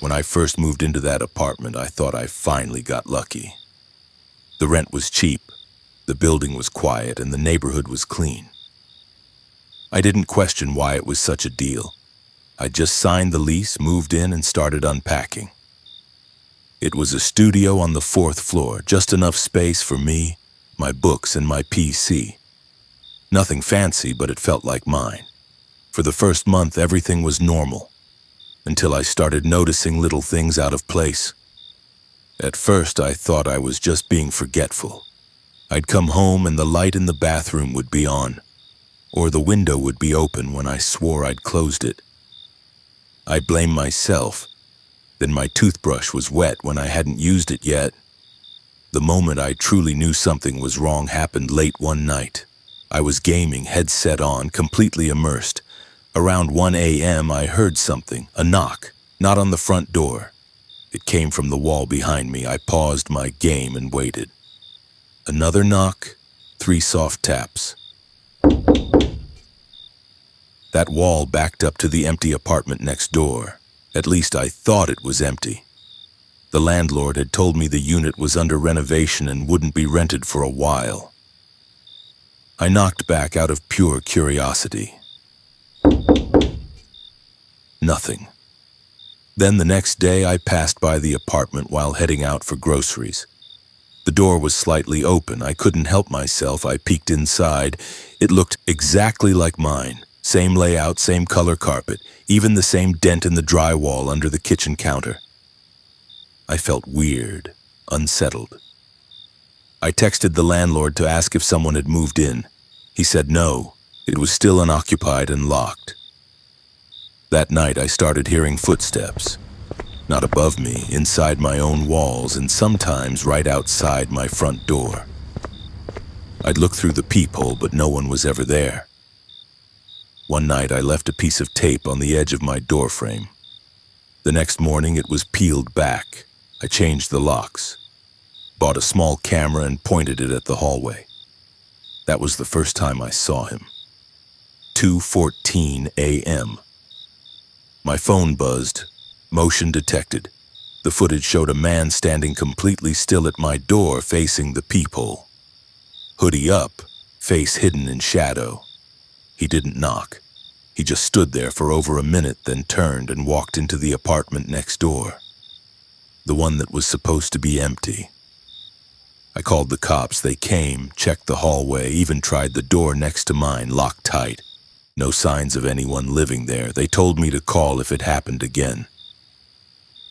When I first moved into that apartment, I thought I finally got lucky. The rent was cheap, the building was quiet, and the neighborhood was clean. I didn't question why it was such a deal. I just signed the lease, moved in, and started unpacking. It was a studio on the 4th floor, just enough space for me, my books, and my PC. Nothing fancy, but it felt like mine. For the first month, everything was normal, until I started noticing little things out of place. At first, I thought I was just being forgetful. I'd come home and the light in the bathroom would be on, or the window would be open when I swore I'd closed it. I blamed myself. Then my toothbrush was wet when I hadn't used it yet. The moment I truly knew something was wrong happened late one night. I was gaming, headset on, completely immersed. Around 1 a.m. I heard something, a knock, not on the front door. It came from the wall behind me. I paused my game and waited. Another knock, 3 soft taps. That wall backed up to the empty apartment next door. At least I thought it was empty. The landlord had told me the unit was under renovation and wouldn't be rented for a while. I knocked back out of pure curiosity. Nothing. Then the next day I passed by the apartment while heading out for groceries. The door was slightly open. I couldn't help myself. I peeked inside. It looked exactly like mine. Same layout, same color carpet, even the same dent in the drywall under the kitchen counter. I felt weird, unsettled. I texted the landlord to ask if someone had moved in. He said no, it was still unoccupied and locked. That night I started hearing footsteps. Not above me, inside my own walls, and sometimes right outside my front door. I'd look through the peephole, but no one was ever there. One night I left a piece of tape on the edge of my door frame. The next morning it was peeled back. I changed the locks, bought a small camera and pointed it at the hallway. That was the first time I saw him. 2:14 a.m. My phone buzzed. Motion detected. The footage showed a man standing completely still at my door facing the peephole. Hoodie up, face hidden in shadow. He didn't knock. He just stood there for over a minute, then turned and walked into the apartment next door. The one that was supposed to be empty. I called the cops. They came, checked the hallway, even tried the door next to mine, locked tight. No signs of anyone living there. They told me to call if it happened again.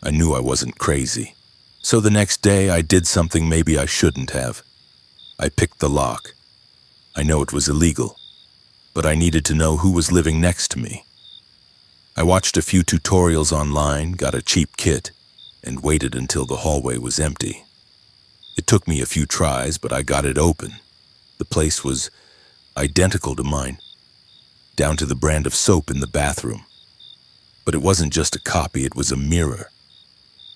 I knew I wasn't crazy. So the next day I did something maybe I shouldn't have. I picked the lock. I know it was illegal, but I needed to know who was living next to me. I watched a few tutorials online, got a cheap kit, and waited until the hallway was empty. It took me a few tries, but I got it open. The place was identical to mine, down to the brand of soap in the bathroom. But it wasn't just a copy, it was a mirror.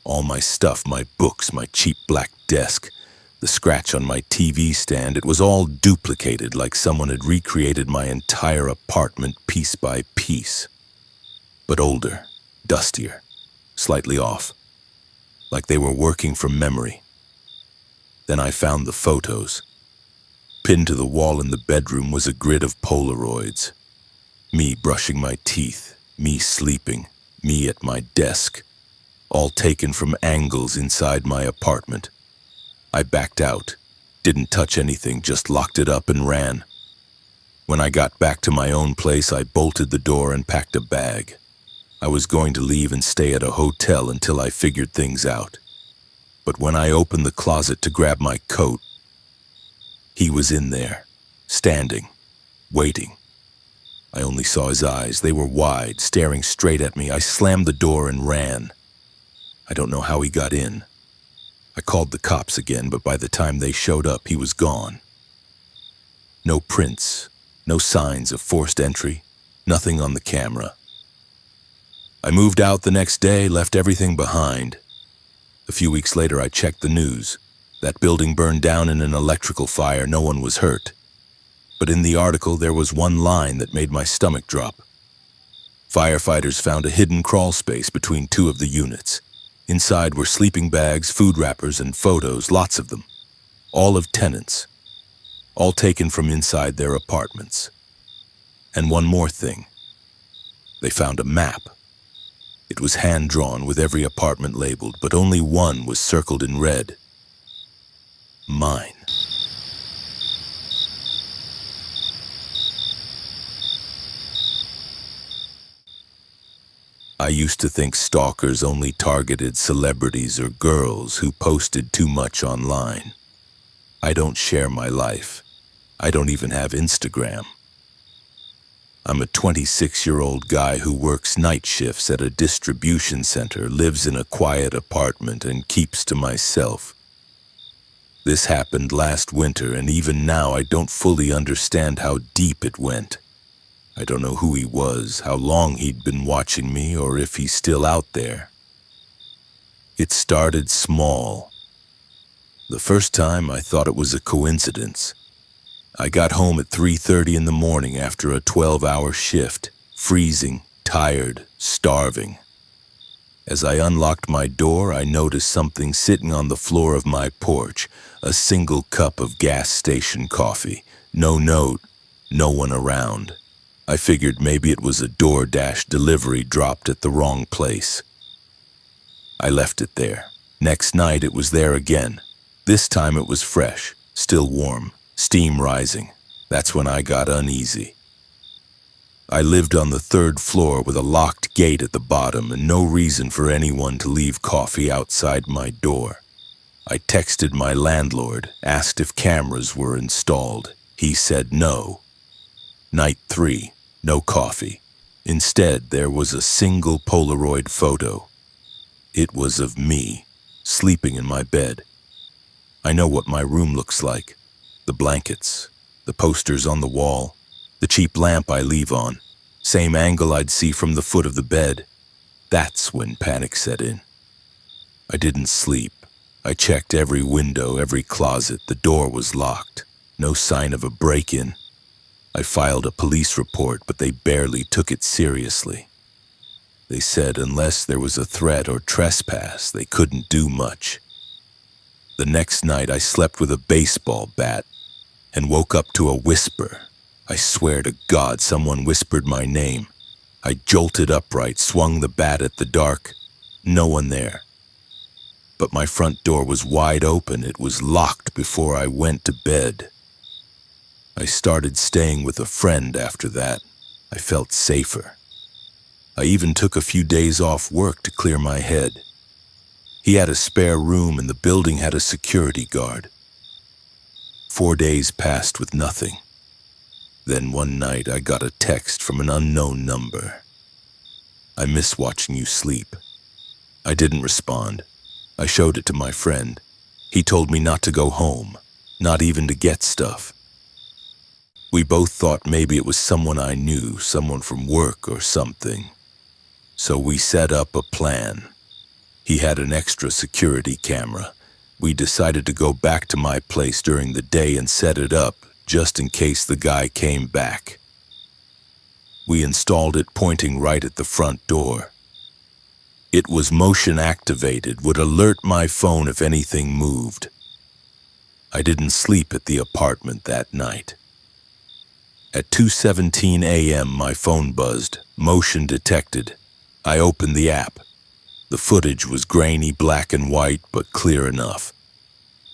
All my stuff, my books, my cheap black desk, the scratch on my TV stand, it was all duplicated like someone had recreated my entire apartment piece by piece. But older, dustier, slightly off, like they were working from memory. Then I found the photos. Pinned to the wall in the bedroom was a grid of Polaroids. Me brushing my teeth, me sleeping, me at my desk, all taken from angles inside my apartment. I backed out, didn't touch anything, just locked it up and ran. When I got back to my own place, I bolted the door and packed a bag. I was going to leave and stay at a hotel until I figured things out. But when I opened the closet to grab my coat, he was in there, standing, waiting. I only saw his eyes. They were wide, staring straight at me. I slammed the door and ran. I don't know how he got in. I called the cops again, but by the time they showed up, he was gone. No prints, no signs of forced entry, nothing on the camera. I moved out the next day, left everything behind. A few weeks later, I checked the news. That building burned down in an electrical fire. No one was hurt. But in the article, there was one line that made my stomach drop. Firefighters found a hidden crawl space between 2 of the units. Inside were sleeping bags, food wrappers, and photos, lots of them. All of tenants, all taken from inside their apartments. And one more thing. They found a map. It was hand-drawn with every apartment labeled, but only one was circled in red. Mine. I used to think stalkers only targeted celebrities or girls who posted too much online. I don't share my life. I don't even have Instagram. I'm a 26-year-old guy who works night shifts at a distribution center, lives in a quiet apartment, and keeps to myself. This happened last winter, and even now I don't fully understand how deep it went. I don't know who he was, how long he'd been watching me, or if he's still out there. It started small. The first time I thought it was a coincidence. I got home at 3:30 in the morning after a 12-hour shift, freezing, tired, starving. As I unlocked my door, I noticed something sitting on the floor of my porch, a single cup of gas station coffee. No note, no one around. I figured maybe it was a DoorDash delivery dropped at the wrong place. I left it there. Next night it was there again. This time it was fresh, still warm, steam rising. That's when I got uneasy. I lived on the 3rd floor with a locked gate at the bottom and no reason for anyone to leave coffee outside my door. I texted my landlord, asked if cameras were installed. He said no. Night 3, no coffee. Instead, there was a single Polaroid photo. It was of me, sleeping in my bed. I know what my room looks like. The blankets, the posters on the wall, the cheap lamp I leave on, same angle I'd see from the foot of the bed. That's when panic set in. I didn't sleep. I checked every window, every closet. The door was locked. No sign of a break-in. I filed a police report, but they barely took it seriously. They said unless there was a threat or trespass, they couldn't do much. The next night I slept with a baseball bat and woke up to a whisper. I swear to God someone whispered my name. I jolted upright, swung the bat at the dark. No one there. But my front door was wide open. It was locked before I went to bed. I started staying with a friend after that. I felt safer. I even took a few days off work to clear my head. He had a spare room and the building had a security guard. 4 days passed with nothing. Then one night I got a text from an unknown number. I miss watching you sleep. I didn't respond. I showed it to my friend. He told me not to go home, not even to get stuff. We both thought maybe it was someone I knew, someone from work or something. So we set up a plan. He had an extra security camera. We decided to go back to my place during the day and set it up, just in case the guy came back. We installed it pointing right at the front door. It was motion activated, would alert my phone if anything moved. I didn't sleep at the apartment that night. At 2:17 a.m. my phone buzzed, motion detected. I opened the app. The footage was grainy, black and white, but clear enough.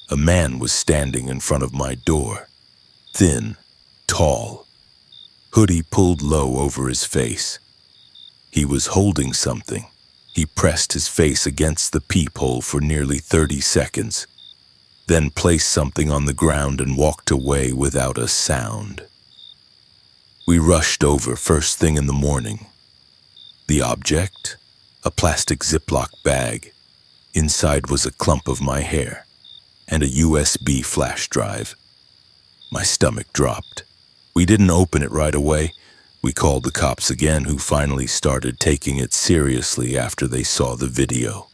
A man was standing in front of my door. Thin, tall, hoodie pulled low over his face. He was holding something. He pressed his face against the peephole for nearly 30 seconds, then placed something on the ground and walked away without a sound. We rushed over first thing in the morning. The object? A plastic Ziploc bag. Inside was a clump of my hair and a USB flash drive. My stomach dropped. We didn't open it right away. We called the cops again, who finally started taking it seriously after they saw the video.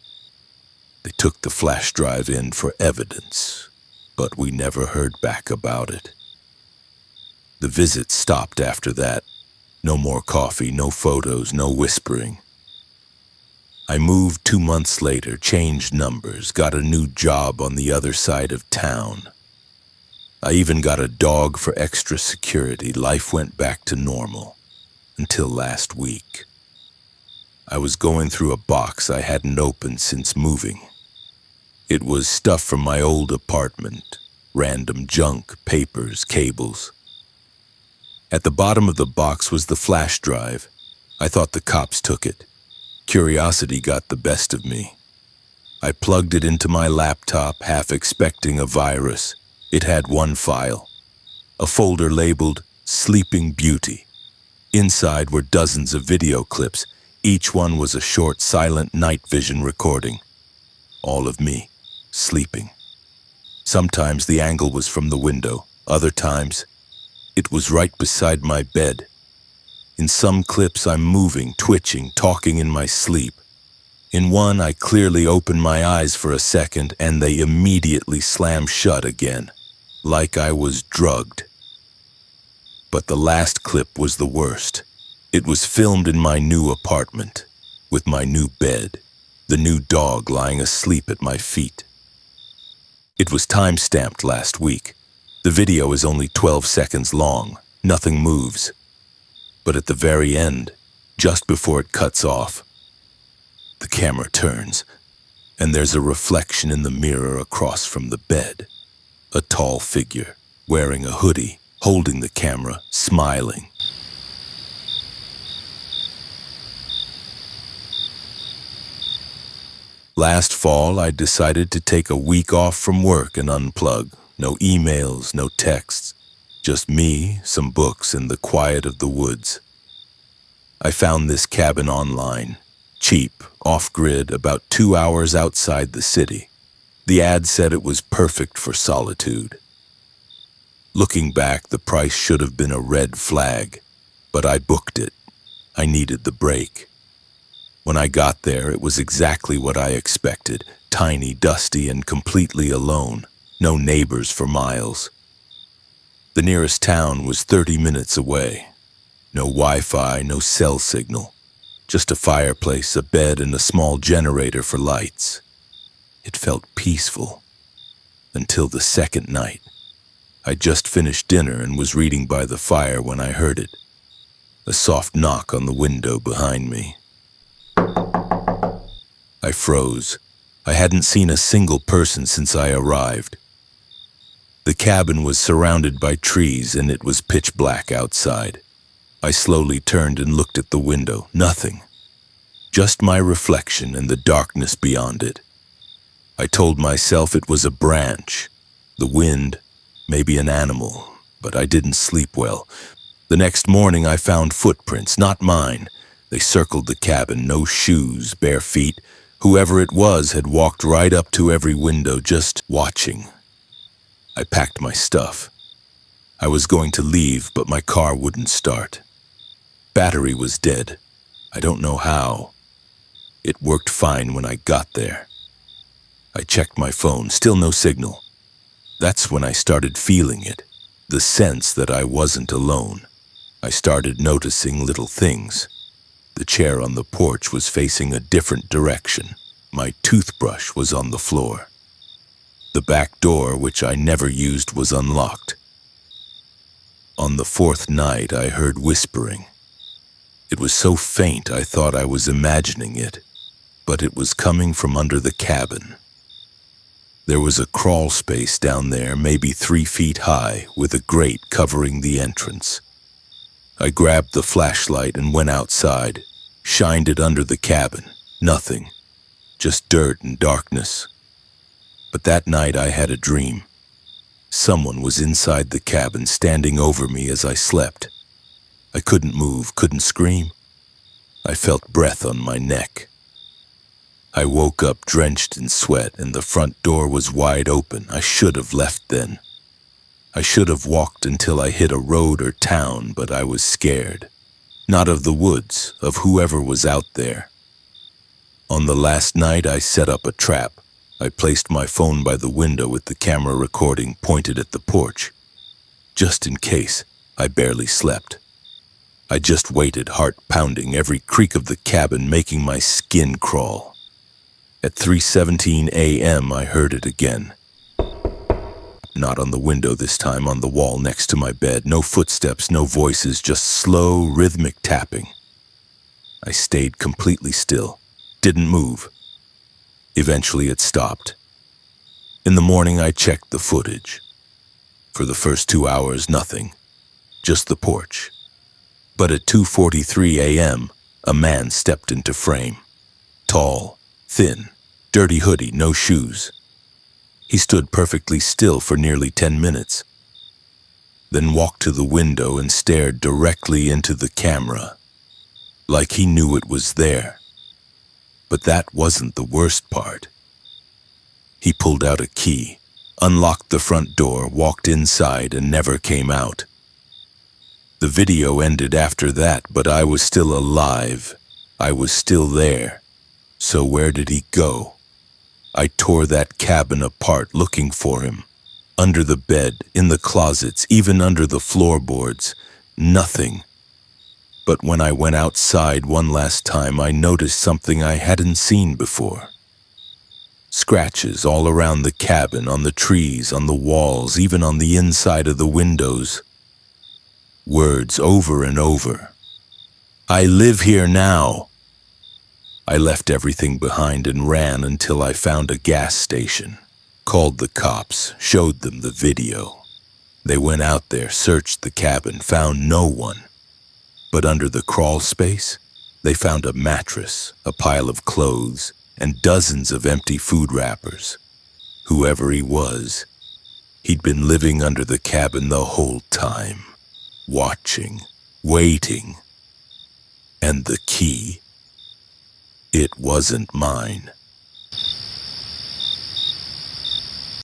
They took the flash drive in for evidence, but we never heard back about it. The visit stopped after that. No more coffee, no photos, no whispering. I moved 2 months later, changed numbers, got a new job on the other side of town. I even got a dog for extra security. Life went back to normal. Until last week. I was going through a box I hadn't opened since moving. It was stuff from my old apartment. Random junk, papers, cables. At the bottom of the box was the flash drive. I thought the cops took it. Curiosity got the best of me. I plugged it into my laptop, half expecting a virus. It had one file, a folder labeled Sleeping Beauty. Inside were dozens of video clips. Each one was a short, silent night vision recording. All of me, sleeping. Sometimes the angle was from the window. Other times, it was right beside my bed. In some clips, I'm moving, twitching, talking in my sleep. In one, I clearly open my eyes for a second and they immediately slam shut again, like I was drugged. But the last clip was the worst. It was filmed in my new apartment, with my new bed, the new dog lying asleep at my feet. It was time-stamped last week. The video is only 12 seconds long. Nothing moves. But at the very end, just before it cuts off, the camera turns, and there's a reflection in the mirror across from the bed. A tall figure, wearing a hoodie, holding the camera, smiling. Last fall, I decided to take a week off from work and unplug. No emails, no texts. Just me, some books, and the quiet of the woods. I found this cabin online. Cheap, off-grid, about 2 hours outside the city. The ad said it was perfect for solitude. Looking back, the price should have been a red flag, but I booked it. I needed the break. When I got there, it was exactly what I expected. Tiny, dusty, and completely alone. No neighbors for miles. The nearest town was 30 minutes away. No Wi-Fi, no cell signal. Just a fireplace, a bed, and a small generator for lights. It felt peaceful. Until the second night. I just finished dinner and was reading by the fire when I heard it. A soft knock on the window behind me. I froze. I hadn't seen a single person since I arrived. The cabin was surrounded by trees and it was pitch black outside. I slowly turned and looked at the window. Nothing. Just my reflection and the darkness beyond it. I told myself it was a branch, the wind, maybe an animal, but I didn't sleep well. The next morning I found footprints, not mine. They circled the cabin, no shoes, bare feet. Whoever it was had walked right up to every window, just watching. I packed my stuff. I was going to leave, but my car wouldn't start. Battery was dead. I don't know how. It worked fine when I got there. I checked my phone, still no signal. That's when I started feeling it, the sense that I wasn't alone. I started noticing little things. The chair on the porch was facing a different direction. My toothbrush was on the floor. The back door, which I never used, was unlocked. On the fourth night, I heard whispering. It was so faint I thought I was imagining it, but it was coming from under the cabin. There was a crawl space down there, maybe 3 feet high, with a grate covering the entrance. I grabbed the flashlight and went outside, shined it under the cabin. Nothing, just dirt and darkness. But that night I had a dream. Someone was inside the cabin, standing over me as I slept. I couldn't move, couldn't scream. I felt breath on my neck. I woke up drenched in sweat and the front door was wide open. I should have left then. I should have walked until I hit a road or town, but I was scared. Not of the woods, of whoever was out there. On the last night, I set up a trap. I placed my phone by the window with the camera recording pointed at the porch. Just in case, I barely slept. I just waited, heart pounding, every creak of the cabin making my skin crawl. At 3:17 a.m., I heard it again. Not on the window this time, on the wall next to my bed. No footsteps, no voices, just slow, rhythmic tapping. I stayed completely still, didn't move. Eventually it stopped. In the morning, I checked the footage. For the first 2 hours, nothing, just the porch. But at 2:43 a.m., a man stepped into frame. Tall, thin, dirty hoodie, no shoes. He stood perfectly still for nearly 10 minutes, then walked to the window and stared directly into the camera, like he knew it was there. But that wasn't the worst part. He pulled out a key, unlocked the front door, walked inside, and never came out. The video ended after that, but I was still alive. I was still there. So where did he go? I tore that cabin apart looking for him. Under the bed, in the closets, even under the floorboards. Nothing. But when I went outside one last time, I noticed something I hadn't seen before. Scratches all around the cabin, on the trees, on the walls, even on the inside of the windows. Words over and over. I live here now. I left everything behind and ran until I found a gas station. Called the cops, showed them the video. They went out there, searched the cabin, found no one. But under the crawl space, they found a mattress, a pile of clothes, and dozens of empty food wrappers. Whoever he was, he'd been living under the cabin the whole time, watching, waiting. And the key, it wasn't mine.